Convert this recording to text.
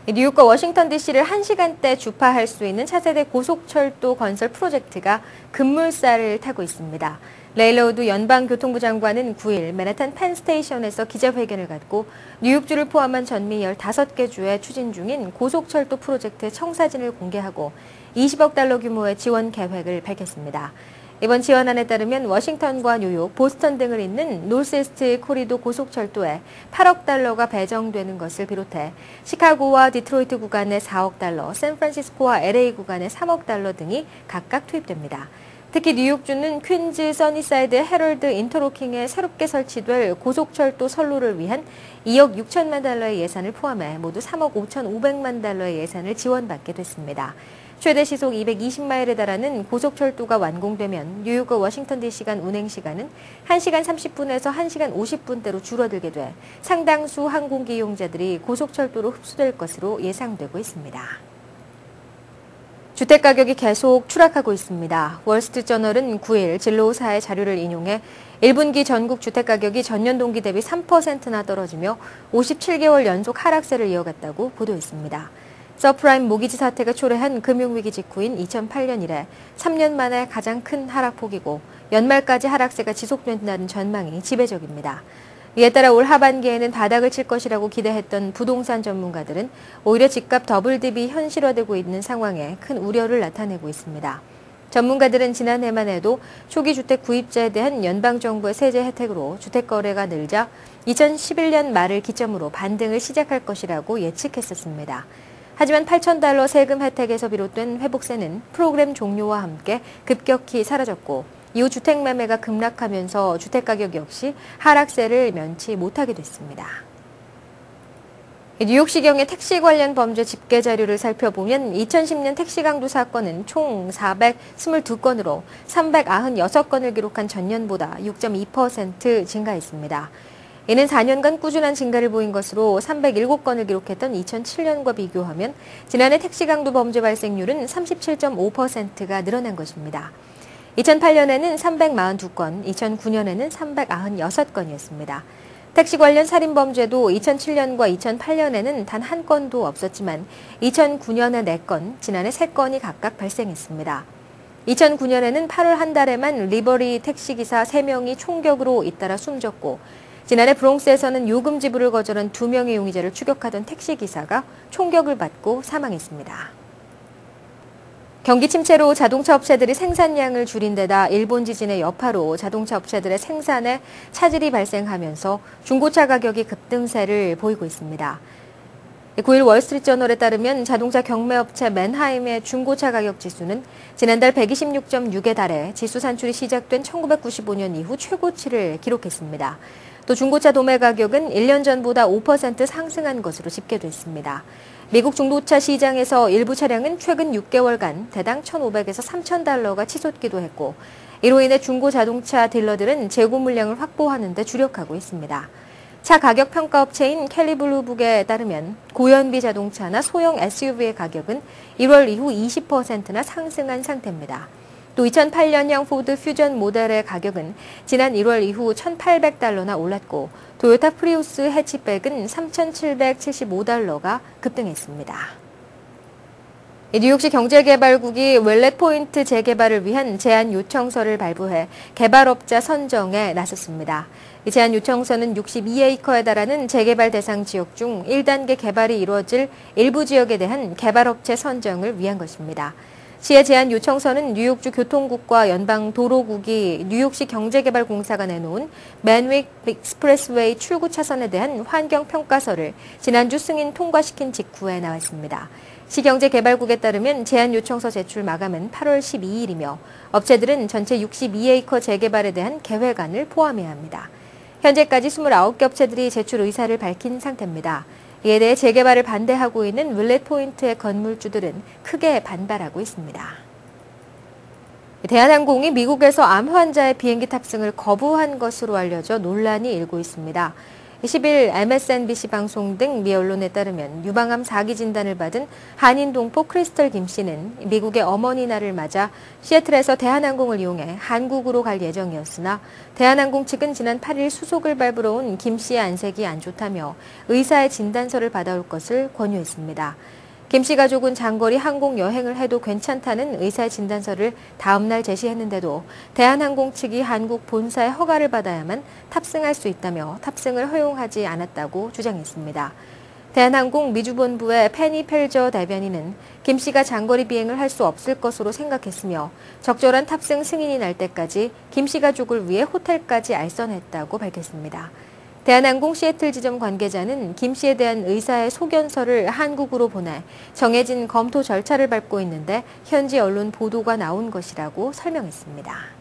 뉴욕과 워싱턴 DC를 1시간대 주파할 수 있는 차세대 고속철도 건설 프로젝트가 급물살을 타고 있습니다. 레일로우드 연방교통부 장관은 9일 맨해튼 펜스테이션에서 기자회견을 갖고 뉴욕주를 포함한 전미 15개 주에 추진 중인 고속철도 프로젝트의 청사진을 공개하고 20억 달러 규모의 지원 계획을 밝혔습니다. 이번 지원안에 따르면 워싱턴과 뉴욕, 보스턴 등을 잇는 노스이스트 코리도 고속철도에 8억 달러가 배정되는 것을 비롯해 시카고와 디트로이트 구간에 4억 달러, 샌프란시스코와 LA 구간에 3억 달러 등이 각각 투입됩니다. 특히 뉴욕주는 퀸즈, 써니사이드, 헤럴드, 인터로킹에 새롭게 설치될 고속철도 선로를 위한 2억 6천만 달러의 예산을 포함해 모두 3억 5,500만 달러의 예산을 지원받게 됐습니다. 최대 시속 220마일에 달하는 고속철도가 완공되면 뉴욕과 워싱턴 DC 간 운행 시간은 1시간 30분에서 1시간 50분대로 줄어들게 돼 상당수 항공기 이용자들이 고속철도로 흡수될 것으로 예상되고 있습니다. 주택가격이 계속 추락하고 있습니다. 월스트리트저널은 9일 진로사의 자료를 인용해 1분기 전국 주택가격이 전년 동기 대비 3%나 떨어지며 57개월 연속 하락세를 이어갔다고 보도했습니다. 서프라임 모기지 사태가 초래한 금융위기 직후인 2008년 이래 3년 만에 가장 큰 하락폭이고 연말까지 하락세가 지속된다는 전망이 지배적입니다. 이에 따라 올 하반기에는 바닥을 칠 것이라고 기대했던 부동산 전문가들은 오히려 집값 더블딥이 현실화되고 있는 상황에 큰 우려를 나타내고 있습니다. 전문가들은 지난해만 해도 초기 주택 구입자에 대한 연방정부의 세제 혜택으로 주택 거래가 늘자 2011년 말을 기점으로 반등을 시작할 것이라고 예측했었습니다. 하지만 $8,000 세금 혜택에서 비롯된 회복세는 프로그램 종료와 함께 급격히 사라졌고 이후 주택 매매가 급락하면서 주택가격 역시 하락세를 면치 못하게 됐습니다. 뉴욕시경의 택시 관련 범죄 집계 자료를 살펴보면 2010년 택시 강도 사건은 총 422건으로 396건을 기록한 전년보다 6.2% 증가했습니다. 이는 4년간 꾸준한 증가를 보인 것으로 307건을 기록했던 2007년과 비교하면 지난해 택시 강도 범죄 발생률은 37.5%가 늘어난 것입니다. 2008년에는 342건, 2009년에는 396건이었습니다. 택시 관련 살인 범죄도 2007년과 2008년에는 단 한 건도 없었지만 2009년에 4건, 지난해 3건이 각각 발생했습니다. 2009년에는 8월 한 달에만 리버리 택시기사 3명이 총격으로 잇따라 숨졌고 지난해 브롱스에서는 요금 지불을 거절한 2명의 용의자를 추격하던 택시기사가 총격을 받고 사망했습니다. 경기 침체로 자동차 업체들이 생산량을 줄인 데다 일본 지진의 여파로 자동차 업체들의 생산에 차질이 발생하면서 중고차 가격이 급등세를 보이고 있습니다. 9일 월스트리트저널에 따르면 자동차 경매업체 맨하임의 중고차 가격 지수는 지난달 126.6에 달해 지수 산출이 시작된 1995년 이후 최고치를 기록했습니다. 또 중고차 도매 가격은 1년 전보다 5% 상승한 것으로 집계됐습니다. 미국 중고차 시장에서 일부 차량은 최근 6개월간 대당 $1,500에서 $3,000가 치솟기도 했고 이로 인해 중고 자동차 딜러들은 재고 물량을 확보하는 데 주력하고 있습니다. 차 가격 평가 업체인 캘리블루북에 따르면 고연비 자동차나 소형 SUV의 가격은 1월 이후 20%나 상승한 상태입니다. 또 2008년형 포드 퓨전 모델의 가격은 지난 1월 이후 $1,800나 올랐고 토요타 프리우스 해치백은 $3,775가 급등했습니다. 뉴욕시 경제개발국이 웰렛 포인트 재개발을 위한 제안 요청서를 발부해 개발업자 선정에 나섰습니다. 이 제안 요청서는 62에이커에 달하는 재개발 대상 지역 중 1단계 개발이 이루어질 일부 지역에 대한 개발업체 선정을 위한 것입니다. 시의 제안 요청서는 뉴욕주 교통국과 연방도로국이 뉴욕시 경제개발공사가 내놓은 맨윅 익스프레스웨이 출구 차선에 대한 환경평가서를 지난주 승인 통과시킨 직후에 나왔습니다. 시경제개발국에 따르면 제안 요청서 제출 마감은 8월 12일이며 업체들은 전체 62에이커 재개발에 대한 계획안을 포함해야 합니다. 현재까지 29개 업체들이 제출 의사를 밝힌 상태입니다. 이에 대해 재개발을 반대하고 있는 웰렛 포인트의 건물주들은 크게 반발하고 있습니다. 대한항공이 미국에서 암 환자의 비행기 탑승을 거부한 것으로 알려져 논란이 일고 있습니다. 10일 MSNBC 방송 등 미 언론에 따르면 유방암 4기 진단을 받은 한인 동포 크리스털 김 씨는 미국의 어머니 날을 맞아 시애틀에서 대한항공을 이용해 한국으로 갈 예정이었으나 대한항공 측은 지난 8일 수속을 밟으러 온 김 씨의 안색이 안 좋다며 의사의 진단서를 받아올 것을 권유했습니다. 김 씨 가족은 장거리 항공 여행을 해도 괜찮다는 의사의 진단서를 다음 날 제시했는데도 대한항공 측이 한국 본사의 허가를 받아야만 탑승할 수 있다며 탑승을 허용하지 않았다고 주장했습니다. 대한항공 미주본부의 페니 펠저 대변인은 김 씨가 장거리 비행을 할 수 없을 것으로 생각했으며 적절한 탑승 승인이 날 때까지 김 씨 가족을 위해 호텔까지 알선했다고 밝혔습니다. 대한항공 시애틀 지점 관계자는 김 씨에 대한 의사의 소견서를 한국으로 보내 정해진 검토 절차를 밟고 있는데 현지 언론 보도가 나온 것이라고 설명했습니다.